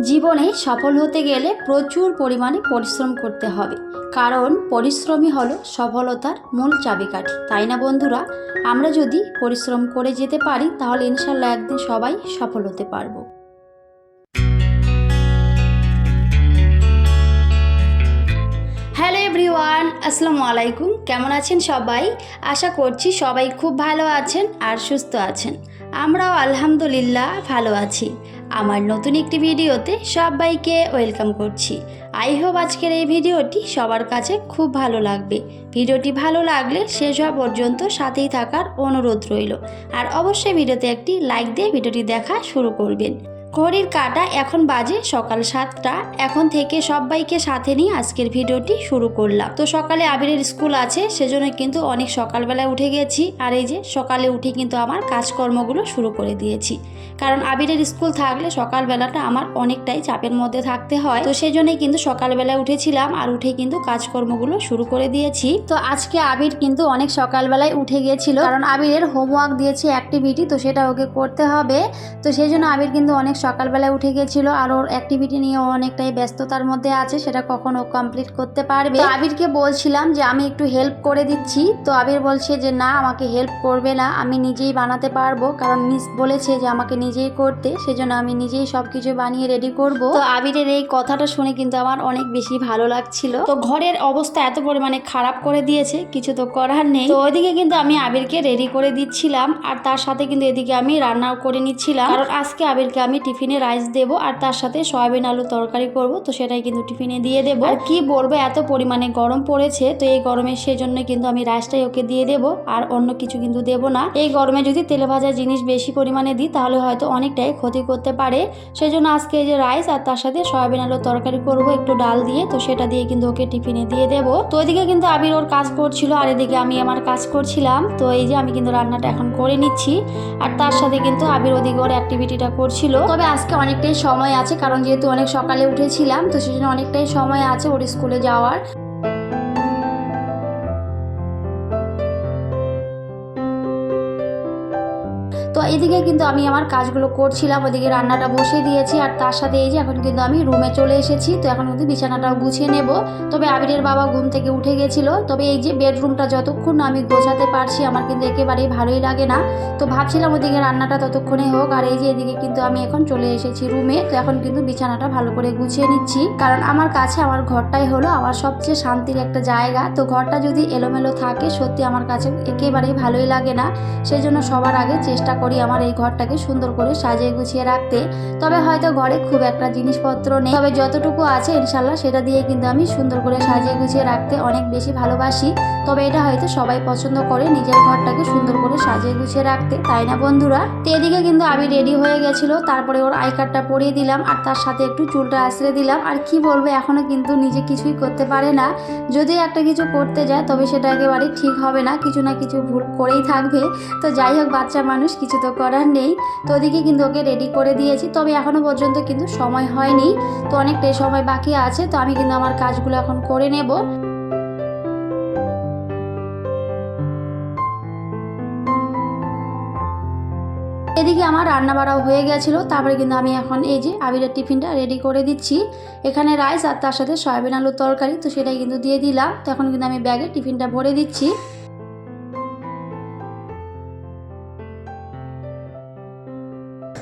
জীবনে সফল হতে গেলে প্রচুর পরিমাণে পরিশ্রম করতে হবে, কারণ পরিশ্রমই হলো সফলতার মূল চাবিকাঠি। তাই না বন্ধুরা? আমরা যদি পরিশ্রম করে যেতে পারি তাহলে ইনশাল্লাহ একদিন সবাই সফল হতে পারবো। হ্যালো এভরিওয়ান, আসসালামু আলাইকুম। কেমন আছেন সবাই? আশা করছি সবাই খুব ভালো আছেন আর সুস্থ আছেন। আমরাও আলহামদুলিল্লাহ ভালো আছি। আমার নতুন একটি ভিডিওতে সবাইকে ওয়েলকাম করছি। আই হোপ আজকের এই ভিডিওটি সবার কাছে খুব ভালো লাগবে। ভিডিওটি ভালো লাগলে শেষ হওয়া পর্যন্ত সাথেই থাকার অনুরোধ রইল। আর অবশ্যই ভিডিওতে একটি লাইক দিয়ে ভিডিওটি দেখা শুরু করবেন। ঘড়ির কাঁটা এখন বাজে সকাল 7টা। এখন থেকে সবাইকে সাথে নিয়ে আজকের ভিডিওটি শুরু করলাম। তো সকালে আবিরের স্কুল আছে, সেজন্য কিন্তু অনেক সকালবেলায় উঠে গেছি। আর এই যে সকালে উঠে কিন্তু আমার কাজকর্মগুলো শুরু করে দিয়েছি, কারণ আবিরের স্কুল থাকলে সকালবেলাটা আমার অনেকটাই চাপের মধ্যে থাকতে হয়। তো সেই জন্যই কিন্তু সকালবেলায় উঠেছিলাম, আর উঠে কিন্তু কাজকর্মগুলো শুরু করে দিয়েছি। তো আজকে আবির কিন্তু অনেক সকালবেলায় উঠে গিয়েছিল, কারণ আবিরের হোমওয়ার্ক দিয়েছে অ্যাক্টিভিটি, তো সেটা ওকে করতে হবে। তো সেই জন্য আবির কিন্তু অনেক সকালবেলায় উঠে গেছিল, আর ওর অ্যাক্টিভিটি নিয়ে অনেকটাই ব্যস্ততার মধ্যে আছে, সেটা কখন ও কমপ্লিট করতে পারবে। তো আবিরকে বলছিলাম যে আমি একটু হেল্প করে দিচ্ছি, তো আবির বলছে যে না, আমাকে হেল্প করবে না, আমি নিজেই বানাতে পারবো, কারণ মিস বলেছে যে আমাকে নিজেই করতে, সেজন্য আমি নিজেই সবকিছু বানিয়ে রেডি করব। তো আবিরের এই কথাটা শুনে কিন্তু আমার অনেক বেশি ভালো লাগছিল। তো ঘরের অবস্থা এত পরিমাণে খারাপ করে দিয়েছে, কিছু তো করার নেই। তো ওইদিকে কিন্তু আমি আবিরকে রেডি করে দিচ্ছিলাম, আর তার সাথে কিন্তু এদিকে আমি রান্নাও করে নিচ্ছিলাম, কারণ আজকে আবিরকে আমি টিফিনে রাইস দেব, আর তার সাথে সয়াবিন আলু তরকারি করব। তো সেটাই কিন্তু টিফিনে দিয়ে দেব। আর কি বলবো, এত পরিমাণে গরম পড়েছে, তো এই গরমে সেজন্য কিন্তু আমি রাইসটাই ওকে দিয়ে দেব, আর অন্য কিছু কিন্তু দেব না। এই গরমে যদি তেলে ভাজা জিনিস বেশি পরিমাণে দিই তাহলে হয়তো অনেকটাই ক্ষতি করতে পারে। সেই জন্য আজকে এই যে রাইস আর তার সাথে সয়াবিন আলু তরকারি করব একটু ডাল দিয়ে, তো সেটা দিয়ে কিন্তু ওকে টিফিনে দিয়ে দেব। তো ওইদিকে কিন্তু আবির ওর কাজ করছিল, আর এদিকে আমি আমার কাজ করছিলাম। তো এই যে আমি কিন্তু রান্নাটা এখন করে নিচ্ছি, আর তার সাথে কিন্তু আবির ওদিকে ওর অ্যাক্টিভিটিটা করছিল। তবে আজকে অনেকটাই সময় আছে, কারণ যেহেতু অনেক সকালে উঠেছিলাম, তো সেজন্য অনেকটাই সময় আছে ওর স্কুলে যাওয়ার। তো এদিকে কিন্তু আমি আমার কাজগুলো করছিলাম, ওদিকে রান্নাটা বসিয়ে দিয়েছি, আর তার সাথে এই যে এখন কিন্তু আমি রুমে চলে এসেছি। তো এখন কিন্তু বিছানাটাও গুছিয়ে নেব। তবে আবিরের বাবা ঘুম থেকে উঠে গেছিল। তবে এই যে বেডরুমটা যতক্ষণ আমি গোছাতে পারছি আমার কিন্তু একেবারেই ভালোই লাগে না। তো ভাবছিলাম ওদিকে রান্নাটা ততক্ষণে হোক, আর এই যে এদিকে কিন্তু আমি এখন চলে এসেছি রুমে। তো এখন কিন্তু বিছানাটা ভালো করে গুছিয়ে নিচ্ছি, কারণ আমার কাছে আমার ঘরটাই হলো আমার সবচেয়ে শান্তির একটা জায়গা। তো ঘরটা যদি এলোমেলো থাকে সত্যি আমার কাছে একেবারেই ভালোই লাগে না। সেই জন্য সবার আগে চেষ্টা করি আমার এই ঘরটাকে সুন্দর করে সাজিয়ে গুছিয়ে রাখতে। তবে হয়তো ঘরে খুব একটা জিনিসপত্র নেই, তবে যতটুকু আছে ইনশাল্লাহ সেটা দিয়ে কিন্তু আমি সুন্দর করে সাজিয়ে গুছিয়ে রাখতে অনেক বেশি ভালোবাসি। তবে এটা হয়তো সবাই পছন্দ করে নিজের ঘরটাকে সুন্দর করে সাজিয়ে গুছিয়ে রাখতে, তাই না বন্ধুরা? তো এদিকে কিন্তু আমি রেডি হয়ে গেছিল, তারপরে ওর আই কার্ডটা পরিয়ে দিলাম, আর তার সাথে একটু চুলটা আঁচড়ে দিলাম। আর কি বলবো, এখনো কিন্তু নিজে কিছুই করতে পারে না। যদি একটা কিছু করতে যায় তবে সেটা একেবারে ঠিক হবে না, কিছু না কিছু ভুল করেই থাকবে। তো যাই হোক, বাচ্চা মানুষ, কিছু তো করার নেই। তো ওদিকে কিন্তু ওকে রেডি করে দিয়েছি, তবে এখনো পর্যন্ত কিন্তু সময় হয়নি, তো অনেকটাই সময় বাকি আছে। তো আমি কিন্তু আমার কাজগুলো এখন করে নেব। এদিকে আমার রান্না বাড়াও হয়ে গেছিলো, তারপরে কিন্তু আমি এখন এই যে আবিরের টিফিনটা রেডি করে দিচ্ছি। এখানে রাইস আর তার সাথে সয়াবিন আলুর তরকারি, তো সেটাই কিন্তু দিয়ে দিলাম। তো এখন কিন্তু আমি ব্যাগে টিফিনটা ভরে দিচ্ছি।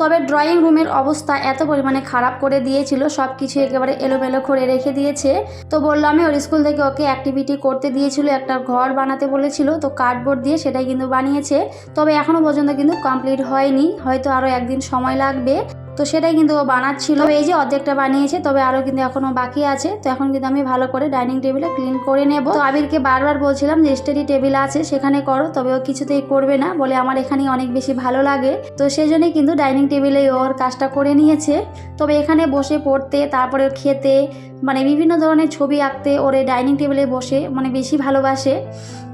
তবে ড্রয়িং রুমের অবস্থা এত পরিমাণে খারাপ করে দিয়েছিল, সব কিছু একেবারে এলোমেলো করে রেখে দিয়েছে। তো বললাম, ওর স্কুল থেকে ওকে অ্যাক্টিভিটি করতে দিয়েছিল, একটা ঘর বানাতে বলেছিল, তো কার্ডবোর্ড দিয়ে সেটাই কিন্তু বানিয়েছে। তবে এখনও পর্যন্ত কিন্তু কমপ্লিট হয়নি, হয়তো আরও একদিন সময় লাগবে। তো সেটাই কিন্তু ও বানাচ্ছিল। এই যে অর্ধেকটা বানিয়েছে, তবে আরও কিন্তু এখনও বাকি আছে। তো এখন কিন্তু আমি ভালো করে ডাইনিং টেবিলে ক্লিন করে নেব। তো আবিরকে বারবার বলছিলাম যে স্টাডি টেবিল আছে সেখানে করো, তবে ও কিছুতেই করবে না, বলে আমার এখানেই অনেক বেশি ভালো লাগে। তো সেই জন্যই কিন্তু ডাইনিং টেবিলে ওর কাজটা করে নিয়েছে। তবে এখানে বসে পড়তে, তারপরে খেতে, মানে বিভিন্ন ধরনের ছবি আঁকতে ওর এই ডাইনিং টেবিলে বসে মানে বেশি ভালোবাসে।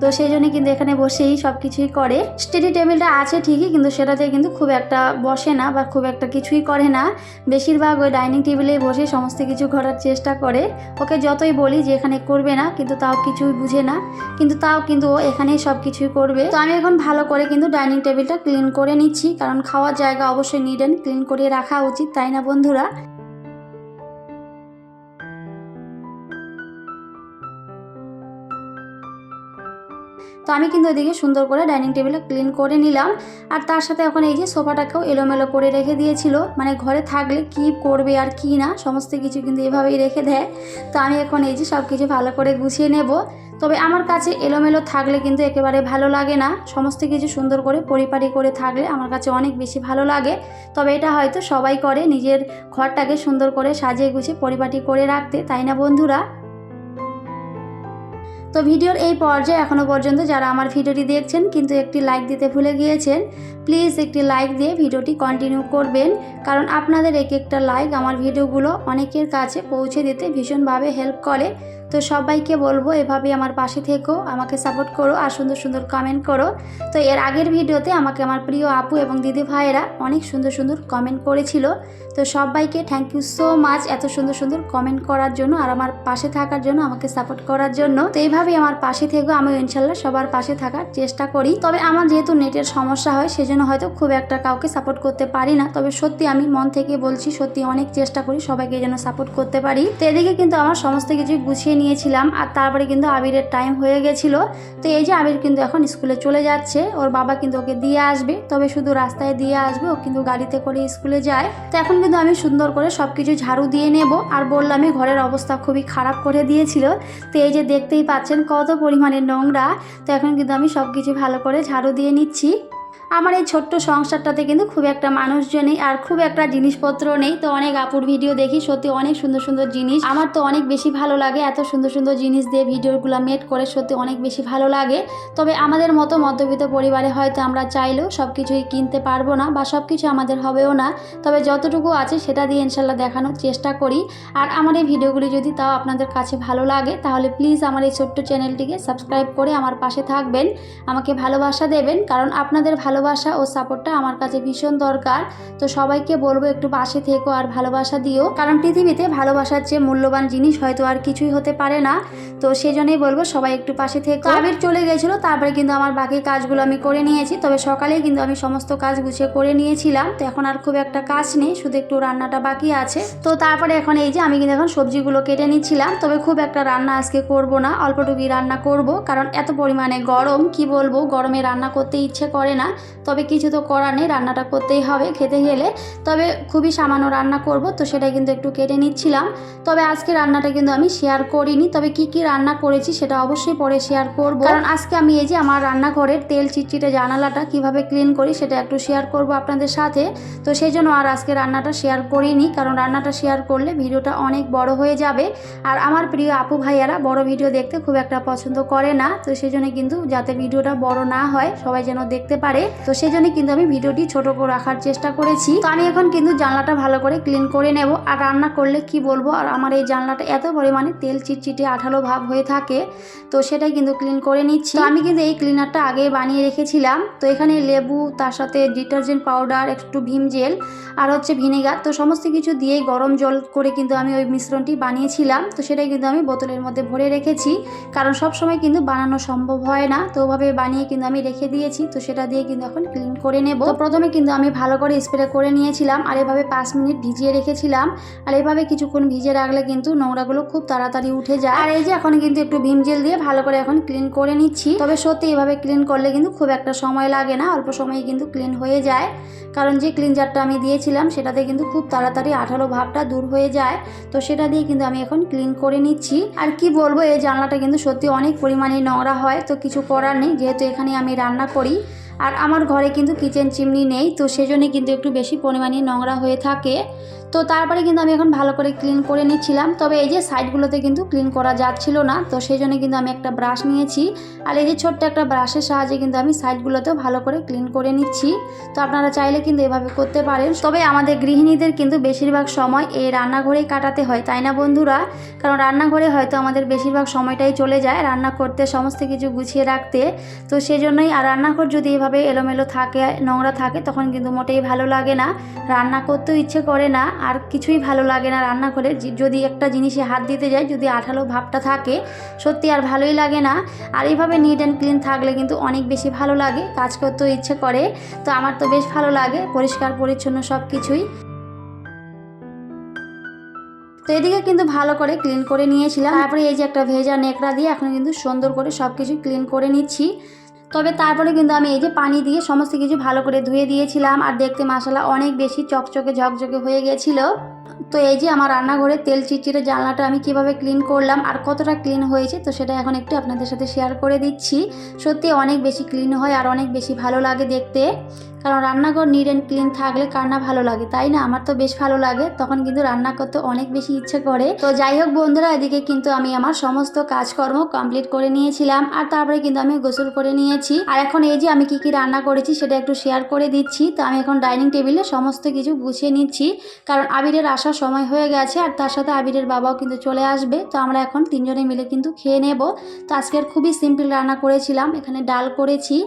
তো সেই জন্য কিন্তু এখানে বসেই সব কিছুই করে। স্টাডি টেবিলটা আছে ঠিকই, কিন্তু সেটাতে কিন্তু খুব একটা বসে না বা খুব একটা কিছুই করে না। বেশিরভাগ ওই ডাইনিং টেবিলেই বসে সমস্ত কিছু করার চেষ্টা করে। ওকে যতই বলি যে এখানে করবে না, কিন্তু তাও কিছুই বুঝে না, কিন্তু তাও কিন্তু ও এখানেই সব কিছুই করবে। তো আমি এখন ভালো করে কিন্তু ডাইনিং টেবিলটা ক্লিন করে নিচ্ছি, কারণ খাওয়ার জায়গা অবশ্যই নিড অ্যান্ড ক্লিন করে রাখা উচিত, তাই না বন্ধুরা? তো আমি কিন্তু ওইদিকে সুন্দর করে ডাইনিং টেবিলটা ক্লিন করে নিলাম। আর তার সাথে এখন এই যে সোফাটাকেও এলোমেলো করে রেখে দিয়েছিল, মানে ঘরে থাকলে কি করবে আর কি না সমস্ত কিছু কিন্তু এভাবেই রেখে দেয়। তো আমি এখন এই যে সব কিছু ভালো করে গুছিয়ে নেব। তবে আমার কাছে এলোমেলো থাকলে কিন্তু একেবারে ভালো লাগে না, সমস্ত কিছু সুন্দর করে পরিপাটি করে থাকলে আমার কাছে অনেক বেশি ভালো লাগে। তবে এটা হয়তো সবাই করে, নিজের ঘরটাকে সুন্দর করে সাজিয়ে গুছিয়ে পরিপাটি করে রাখতে, তাই না বন্ধুরা? তো ভিডিওর এই পর্যায়ে এখনও পর্যন্ত যারা আমার ভিডিওটি দেখছেন কিন্তু একটি লাইক দিতে ভুলে গিয়েছেন, প্লিজ একটি লাইক দিয়ে ভিডিওটি কন্টিনিউ করবেন, কারণ আপনাদের এক একটা লাইক আমার ভিডিওগুলো অনেকের কাছে পৌঁছে দিতে ভীষণভাবে হেল্প করে। তো সবাইকে বলবো এভাবেই আমার পাশে থেকো, আমাকে সাপোর্ট করো আর সুন্দর সুন্দর কমেন্ট করো। তো এর আগের ভিডিওতে আমাকে আমার প্রিয় আপু এবং দিদি ভাইয়েরা অনেক সুন্দর সুন্দর কমেন্ট করেছিল। তো সবাইকে থ্যাংক ইউ সো মাচ এত সুন্দর সুন্দর কমেন্ট করার জন্য আর আমার পাশে থাকার জন্য, আমাকে সাপোর্ট করার জন্য। তো এইভাবেই আমার পাশে থেকো, আমি ইনশাল্লাহ সবার পাশে থাকার চেষ্টা করি। তবে আমার যেহেতু নেটের সমস্যা হয় সেজন্য হয়তো খুব একটা কাউকে সাপোর্ট করতে পারি না। তবে সত্যি আমি মন থেকে বলছি, সত্যি অনেক চেষ্টা করি সবাইকে যেন সাপোর্ট করতে পারি। তো এদিকে কিন্তু আমার সমস্ত কিছু গুছিয়ে নিয়েছিলাম আর তারপরে কিন্তু আবিরের টাইম হয়ে গেছিল। তো এই যে আবির কিন্তু এখন স্কুলে চলে যাচ্ছে, ওর বাবা কিন্তু ওকে দিয়ে আসবে, তবে শুধু রাস্তায় দিয়ে আসবে, ও কিন্তু গাড়িতে করে স্কুলে যায়। তো এখন কিন্তু আমি সুন্দর করে সবকিছু ঝাড়ু দিয়ে নেব। আর বললামই ঘরের অবস্থা খুবই খারাপ করে দিয়েছিল। তো এই যে দেখতেই পাচ্ছেন কত পরিমাণে নোংরা। তো এখন কিন্তু আমি সবকিছু ভালো করে ঝাড়ু দিয়ে নিচ্ছি। আমার এই ছোট্ট সংসারটাতে কিন্তু খুব একটা মানুষজন নেই আর খুব একটা জিনিসপত্র নেই। তো অনেক আপুর ভিডিও দেখি, সত্যি অনেক সুন্দর সুন্দর জিনিস, আমার তো অনেক বেশি ভালো লাগে। এত সুন্দর সুন্দর জিনিস দিয়ে ভিডিওগুলো মেড করে সত্যি অনেক বেশি ভালো লাগে। তবে আমাদের মতো মধ্যবিত্ত পরিবারে হয়তো আমরা চাইলেও সব কিছুই কিনতে পারবো না বা সব কিছু আমাদের হবেও না। তবে যতটুকু আছে সেটা দিয়ে ইনশাল্লাহ দেখানোর চেষ্টা করি। আর আমার এই ভিডিওগুলি যদি তাও আপনাদের কাছে ভালো লাগে তাহলে প্লিজ আমার এই ছোট্ট চ্যানেলটিকে সাবস্ক্রাইব করে আমার পাশে থাকবেন, আমাকে ভালোবাসা দেবেন, কারণ আপনাদের ভালোবাসা ও সাপোর্টটা আমার কাছে ভীষণ দরকার। তো সবাইকে বলবো একটু পাশে থেকো আর ভালোবাসা দিও, কারণ পৃথিবীতে ভালোবাসার চেয়ে মূল্যবান জিনিস হয়তো আর কিছুই হতে পারে না। তো সেজন্যই বলবো সবাই একটু পাশে থেকো। আবির চলে গেছিলো, তারপরে কিন্তু আমার বাকি কাজগুলো আমি করে নিয়েছি। তবে সকালেই কিন্তু আমি সমস্ত কাজ গুছিয়ে করে নিয়েছিলাম। তো এখন আর খুব একটা কাজ নেই, শুধু একটু রান্নাটা বাকি আছে। তো তারপরে এখন এই যে আমি কিন্তু এখন সবজিগুলো কেটে নিচ্ছিলাম। তবে খুব একটা রান্না আজকে করব না, অল্পটুকুই রান্না করব, কারণ এত পরিমাণে গরম, কি বলবো, গরমে রান্না করতে ইচ্ছে করে না। তবে কিছু তো করার নেই, রান্নাটা করতেই হবে খেতে গেলে। তবে খুবই সামান্য রান্না করব, তো সেটা কিন্তু একটু কেটে নিচ্ছিলাম। তবে আজকে রান্নাটা কিন্তু আমি শেয়ার করিনি, তবে কি কি রান্না করেছি সেটা অবশ্যই পরে শেয়ার করব, কারণ আজকে আমি এই যে আমার রান্নাঘরের তেল চিটচিটে জানালাটা কিভাবে ক্লিন করি সেটা একটু শেয়ার করব আপনাদের সাথে। তো সেই জন্য আর আজকে রান্নাটা শেয়ার করিনি, কারণ রান্নাটা শেয়ার করলে ভিডিওটা অনেক বড় হয়ে যাবে। আর আমার প্রিয় আপু ভাইয়ারা বড় ভিডিও দেখতে খুব একটা পছন্দ করে না। তো সেই জন্য কিন্তু যাতে ভিডিওটা বড় না হয়, সবাই যেন দেখতে পারে, তো সেই জন্য কিন্তু আমি ভিডিওটি ছোট করে রাখার চেষ্টা করেছি। তো আমি এখন কিন্তু জানলাটা ভালো করে ক্লিন করে নেব। আর রান্না করলে কি বলবো, আর আমার এই জানলাটা এত পরিমাণে তেল চিটচিটে আঠালো ভাব হয়ে থাকে, তো সেটাই কিন্তু ক্লিন করে নিচ্ছি। তো আমি কিন্তু এই ক্লিনারটা আগে বানিয়ে রেখেছিলাম। তো এখানে লেবু, তার সাথে ডিটারজেন্ট পাউডার, একটু ভিম জেল আর হচ্ছে ভিনেগার, তো সমস্ত কিছু দিয়েই গরম জল করে কিন্তু আমি ওই মিশ্রণটি বানিয়েছিলাম। তো সেটাই কিন্তু আমি বোতলের মধ্যে ভরে রেখেছি, কারণ সব সময় কিন্তু বানানো সম্ভব হয় না। তো ওভাবে বানিয়ে কিন্তু আমি রেখে দিয়েছি। তো সেটা দিয়ে কিন্তু এখন ক্লিন করে নেব। তো প্রথমে কিন্তু আমি ভালো করে স্প্রে করে নিয়েছিলাম আর এভাবে 5 মিনিট ভিজিয়ে রেখেছিলাম। আর এভাবে কিছুক্ষণ ভিজিয়ে রাখলে কিন্তু নোংরাগুলো খুব তাড়াতাড়ি উঠে যায়। আর এই যে এখন কিন্তু একটু ভিম জেল দিয়ে ভালো করে এখন ক্লিন করে নিচ্ছি। তবে সত্যি এভাবে ক্লিন করলে কিন্তু খুব একটা সময় লাগে না, অল্প সময়ে কিন্তু ক্লিন হয়ে যায়, কারণ যে ক্লিনজারটা আমি দিয়েছিলাম সেটাতে কিন্তু খুব তাড়াতাড়ি আঠালো ভাবটা দূর হয়ে যায়। তো সেটা দিয়ে কিন্তু আমি এখন ক্লিন করে নিচ্ছি। আর কি বলবো, এই জানলাটা কিন্তু সত্যি অনেক পরিমাণে নোংরা হয়। তো কিছু করার নেই, যেহেতু এখানে আমি রান্না করি আর আমার ঘরে কিন্তু কিচেন চিমনি নেই, তো সেজন্যই কিন্তু একটু বেশি পরিমাণে নোংরা হয়ে থাকে। তো তারপরে কিন্তু আমি এখন ভালো করে ক্লিন করে নিচ্ছিলাম। তবে এই যে সাইডগুলোতে কিন্তু ক্লিন করা যাচ্ছিল না, তো সেই জন্য কিন্তু আমি একটা ব্রাশ নিয়েছি আর এই যে ছোট্ট একটা ব্রাশের সাহায্যে কিন্তু আমি সাইডগুলোতেও ভালো করে ক্লিন করে নিচ্ছি। তো আপনারা চাইলে কিন্তু এভাবে করতে পারেন। তবে আমাদের গৃহিণীদের কিন্তু বেশিরভাগ সময় এই রান্নাঘরেই কাটাতে হয়, তাই না বন্ধুরা? কারণ রান্নাঘরে হয়তো আমাদের বেশিরভাগ সময়টাই চলে যায় রান্না করতে, সমস্ত কিছু গুছিয়ে রাখতে। তো সেজন্যই, আর রান্নাঘর যদি এভাবে এলোমেলো থাকে, নোংরা থাকে, তখন কিন্তু মোটেই ভালো লাগে না, রান্না করতেও ইচ্ছে করে না, আর কিছুই ভালো লাগে না রান্নাঘরে। যদি একটা জিনিসে হাত দিতে যায়, যদি আঠালো ভাবটা থাকে, সত্যি আর ভালোই লাগে না। আর এইভাবে নিট অ্যান্ড ক্লিন থাকলে কিন্তু অনেক বেশি ভালো লাগে, কাজ করতেও ইচ্ছে করে। তো আমার তো বেশ ভালো লাগে পরিষ্কার পরিচ্ছন্ন সব কিছুই। তো এদিকে কিন্তু ভালো করে ক্লিন করে নিয়েছিলাম। তারপরে এই যে একটা ভেজা নেকড়া দিয়ে এখন কিন্তু সুন্দর করে সব কিছু ক্লিন করে নিচ্ছি। তবে তারপরে কিন্তু আমি এই যে পানি দিয়ে সমস্ত কিছু ভালো করে ধুয়ে দিয়েছিলাম, আর দেখতে মাশাআল্লাহ অনেক বেশি চকচকে ঝকঝকে হয়ে গেছিলো। তো এই যে আমার রান্নাঘরের তেল চিটচিটে জানলাটা আমি কিভাবে ক্লিন করলাম আর কতটা ক্লিন হয়েছে, তো সেটা এখন একটু আপনাদের সাথে শেয়ার করে দিচ্ছি। সত্যি অনেক বেশি ক্লিন হয় আর অনেক বেশি ভালো লাগে দেখতে, কারণ রান্নাঘর নিট অ্যান্ড ক্লিন থাকলে কার না ভালো লাগে, তাই না? আমার তো বেশ ভালো লাগে, তখন কিন্তু রান্না করতে অনেক বেশি ইচ্ছে করে। তো যাই হোক বন্ধুরা, এদিকে কিন্তু আমি আমার সমস্ত কাজকর্ম কমপ্লিট করে নিয়েছিলাম, আর তারপরে কিন্তু আমি গোসল করে নিয়েছি। আর এখন এই যে আমি কি কি রান্না করেছি সেটা একটু শেয়ার করে দিচ্ছি। তো আমি এখন ডাইনিং টেবিলে সমস্ত কিছু গুছিয়ে নিচ্ছি, কারণ আবিরের আসার সময় হয়ে গেছে, আর তার সাথে আবিরের বাবাও কিন্তু চলে আসবে। তো আমরা এখন তিনজনে মিলে কিন্তু খেয়ে নেব। তো আজকের খুবই সিম্পল রান্না করেছিলাম, এখানে ডাল করেছি,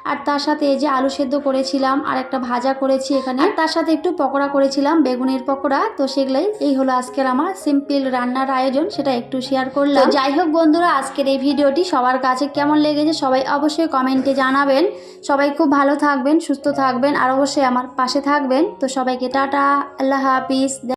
আর তার সাথে এই যে আলু সেদ্ধ করেছিলাম, আর একটা ভাজা করেছি এখানে, আর তার সাথে একটু পকোড়া করেছিলাম, বেগুনের পকোড়া। তো সেগুলাই এই হলো আজকের আমার সিম্পল রান্নার আয়োজন, সেটা একটু শেয়ার করলাম। তো যাই হোক বন্ধুরা, আজকের এই ভিডিওটি সবার কাছে কেমন লেগেছে সবাই অবশ্যই কমেন্টে জানাবেন। সবাই খুব ভালো থাকবেন, সুস্থ থাকবেন, আর অবশ্যই আমার পাশে থাকবেন। তো সবাইকে টাটা, আল্লাহ হাফিজ।